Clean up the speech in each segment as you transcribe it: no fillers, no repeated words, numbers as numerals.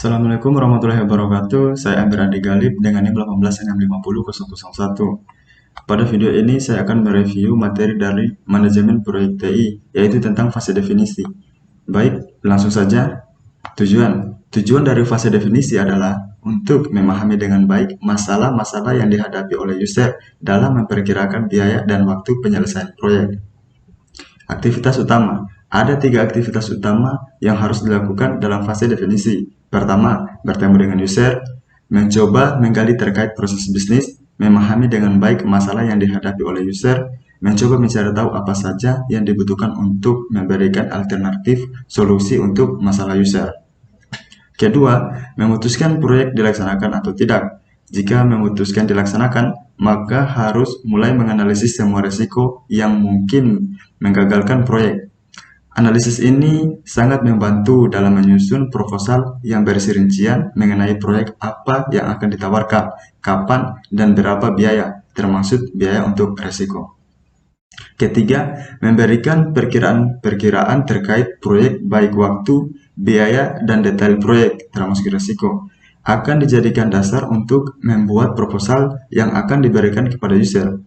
Assalamualaikum warahmatullahi wabarakatuh. Saya Amir Adi Galib dengan NIM 1865001. Pada video ini saya akan mereview materi dari manajemen proyek TI, yaitu tentang fase definisi. Baik, langsung saja. Tujuan dari fase definisi adalah untuk memahami dengan baik masalah-masalah yang dihadapi oleh user dalam memperkirakan biaya dan waktu penyelesaian proyek. Aktivitas utama. Ada 3 aktivitas utama yang harus dilakukan dalam fase definisi. Pertama, bertemu dengan user, mencoba menggali terkait proses bisnis, memahami dengan baik masalah yang dihadapi oleh user, mencoba mencari tahu apa saja yang dibutuhkan untuk memberikan alternatif solusi untuk masalah user. Kedua, memutuskan proyek dilaksanakan atau tidak. Jika memutuskan dilaksanakan, maka harus mulai menganalisis semua risiko yang mungkin menggagalkan proyek. Analisis ini sangat membantu dalam menyusun proposal yang berisi rincian mengenai proyek apa yang akan ditawarkan, kapan, dan berapa biaya, termasuk biaya untuk risiko. Ketiga, memberikan perkiraan terkait proyek baik waktu, biaya, dan detail proyek, termasuk risiko. Akan dijadikan dasar untuk membuat proposal yang akan diberikan kepada user.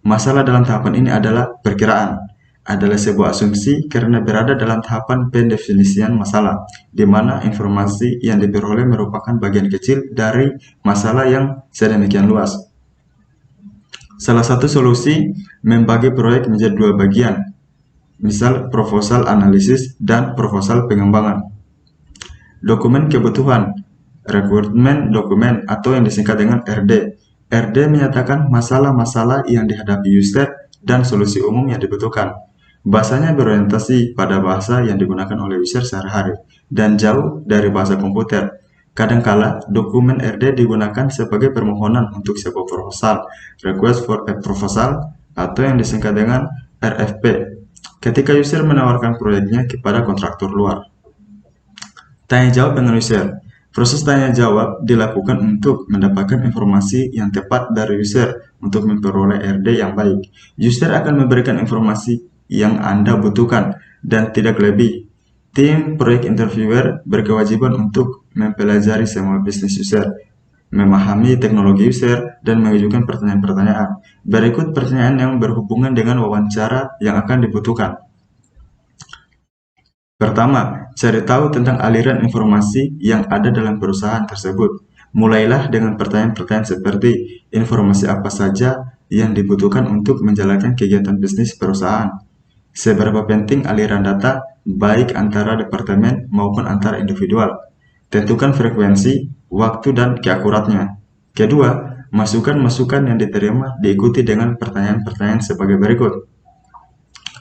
Masalah dalam tahapan ini adalah perkiraan. Adalah sebuah asumsi karena berada dalam tahapan pendefinisian masalah, di mana informasi yang diperoleh merupakan bagian kecil dari masalah yang sedemikian luas. Salah satu solusi membagi proyek menjadi 2 bagian, misal proposal analisis dan proposal pengembangan. Dokumen kebutuhan, requirement document atau yang disingkat dengan RD. RD menyatakan masalah-masalah yang dihadapi user dan solusi umum yang dibutuhkan. Bahasanya berorientasi pada bahasa yang digunakan oleh user sehari-hari dan jauh dari bahasa komputer. Kadangkala, dokumen RD digunakan sebagai permohonan untuk sebuah proposal, request for a proposal, atau yang disingkat dengan RFP, ketika user menawarkan proyeknya kepada kontraktor luar. Tanya jawab dengan user. Proses tanya jawab dilakukan untuk mendapatkan informasi yang tepat dari user untuk memperoleh RD yang baik. User akan memberikan informasi yang Anda butuhkan dan tidak lebih. Tim proyek interviewer berkewajiban untuk mempelajari semua bisnis user, memahami teknologi user, dan mengajukan pertanyaan-pertanyaan. Berikut pertanyaan yang berhubungan dengan wawancara yang akan dibutuhkan. Pertama, cari tahu tentang aliran informasi yang ada dalam perusahaan tersebut. Mulailah dengan pertanyaan-pertanyaan seperti informasi apa saja yang dibutuhkan untuk menjalankan kegiatan bisnis perusahaan. Seberapa penting aliran data baik antara departemen maupun antar individual. Tentukan frekuensi, waktu, dan keakuratnya. Kedua, masukan-masukan yang diterima diikuti dengan pertanyaan-pertanyaan sebagai berikut.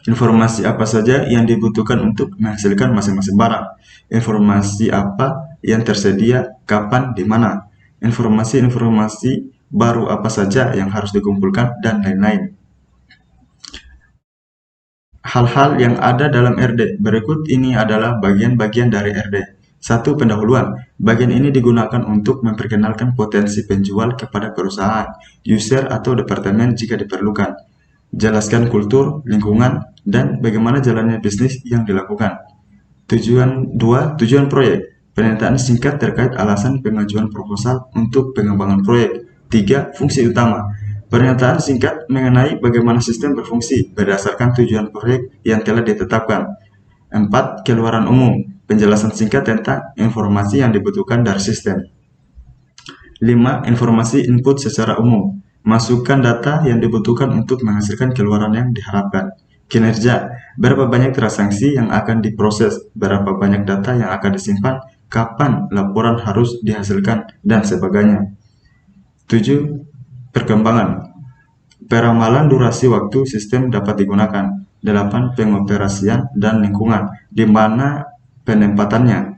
Informasi apa saja yang dibutuhkan untuk menghasilkan masing-masing barang. Informasi apa yang tersedia, kapan, di mana. Informasi-informasi baru apa saja yang harus dikumpulkan, dan lain-lain. Hal-hal yang ada dalam RD. Berikut ini adalah bagian-bagian dari RD. 1. Pendahuluan. Bagian ini digunakan untuk memperkenalkan potensi penjual kepada perusahaan, user, atau departemen jika diperlukan. Jelaskan kultur, lingkungan, dan bagaimana jalannya bisnis yang dilakukan. 2. Tujuan proyek. Pernyataan singkat terkait alasan pengajuan proposal untuk pengembangan proyek. 3. Fungsi utama. Pernyataan singkat mengenai bagaimana sistem berfungsi berdasarkan tujuan proyek yang telah ditetapkan. 4. Keluaran umum. Penjelasan singkat tentang informasi yang dibutuhkan dari sistem. 5. Informasi input secara umum. Masukkan data yang dibutuhkan untuk menghasilkan keluaran yang diharapkan. Kinerja. Berapa banyak transaksi yang akan diproses, berapa banyak data yang akan disimpan, kapan laporan harus dihasilkan, dan sebagainya. 7. Perkembangan. Peramalan durasi waktu sistem dapat digunakan. 8. Pengoperasian dan lingkungan, di mana penempatannya.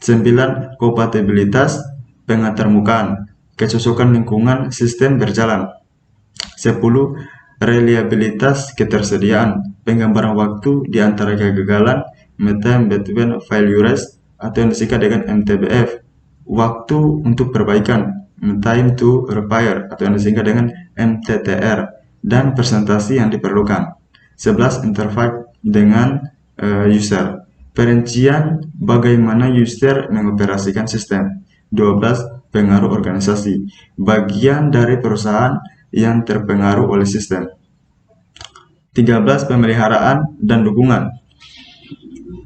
9. Kompatibilitas pengantarmukaan, kecocokan lingkungan sistem berjalan. 10. Reliabilitas ketersediaan, penggambaran waktu di antara kegagalan, time between failures, atau yang disingkat dengan MTBF, waktu untuk perbaikan, time to repair, atau yang disingkat dengan MTTR, dan presentasi yang diperlukan. 11. Interface dengan user. Perincian bagaimana user mengoperasikan sistem. 12. Pengaruh organisasi, bagian dari perusahaan yang terpengaruh oleh sistem. 13. Pemeliharaan dan dukungan,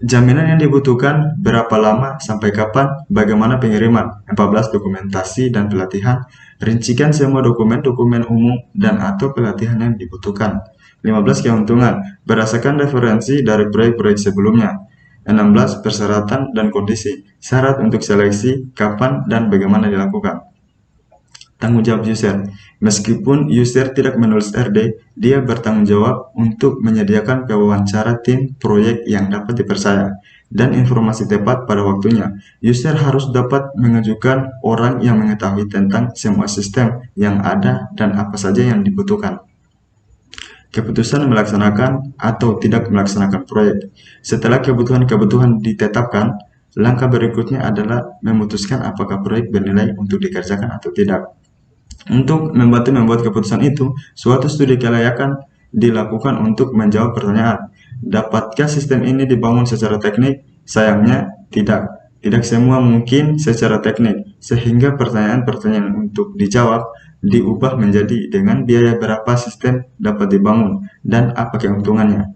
jaminan yang dibutuhkan, berapa lama, sampai kapan, bagaimana pengiriman. 14. Dokumentasi dan pelatihan, rincikan semua dokumen-dokumen umum dan atau pelatihan yang dibutuhkan. 15. Keuntungan, berdasarkan referensi dari proyek-proyek sebelumnya. 16. Persyaratan dan kondisi, syarat untuk seleksi, kapan dan bagaimana dilakukan. Tanggung jawab user, meskipun user tidak menulis RD, dia bertanggung jawab untuk menyediakan wawancara tim proyek yang dapat dipercaya dan informasi tepat pada waktunya. User harus dapat mengajukan orang yang mengetahui tentang semua sistem yang ada dan apa saja yang dibutuhkan. Keputusan melaksanakan atau tidak melaksanakan proyek. Setelah kebutuhan-kebutuhan ditetapkan, langkah berikutnya adalah memutuskan apakah proyek bernilai untuk dikerjakan atau tidak. Untuk membantu membuat keputusan itu, suatu studi kelayakan dilakukan untuk menjawab pertanyaan, dapatkah sistem ini dibangun secara teknik? Sayangnya, tidak. Tidak semua mungkin secara teknik, sehingga pertanyaan-pertanyaan untuk dijawab diubah menjadi dengan biaya berapa sistem dapat dibangun dan apa keuntungannya.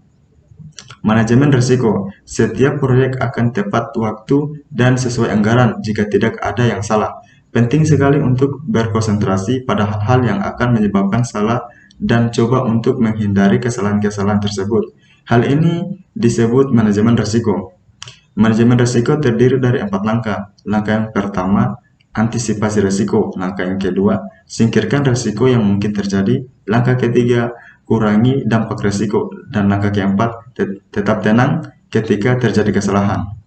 Manajemen risiko, setiap proyek akan tepat waktu dan sesuai anggaran jika tidak ada yang salah. Penting sekali untuk berkonsentrasi pada hal-hal yang akan menyebabkan salah dan coba untuk menghindari kesalahan-kesalahan tersebut. Hal ini disebut manajemen risiko. Manajemen risiko terdiri dari 4 langkah. Langkah yang pertama, antisipasi risiko. Langkah yang kedua, singkirkan risiko yang mungkin terjadi. Langkah ketiga, kurangi dampak risiko. Dan langkah keempat, tetap tenang ketika terjadi kesalahan.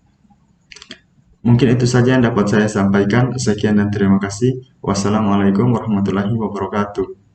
Mungkin itu saja yang dapat saya sampaikan. Sekian dan terima kasih. Wassalamualaikum warahmatullahi wabarakatuh.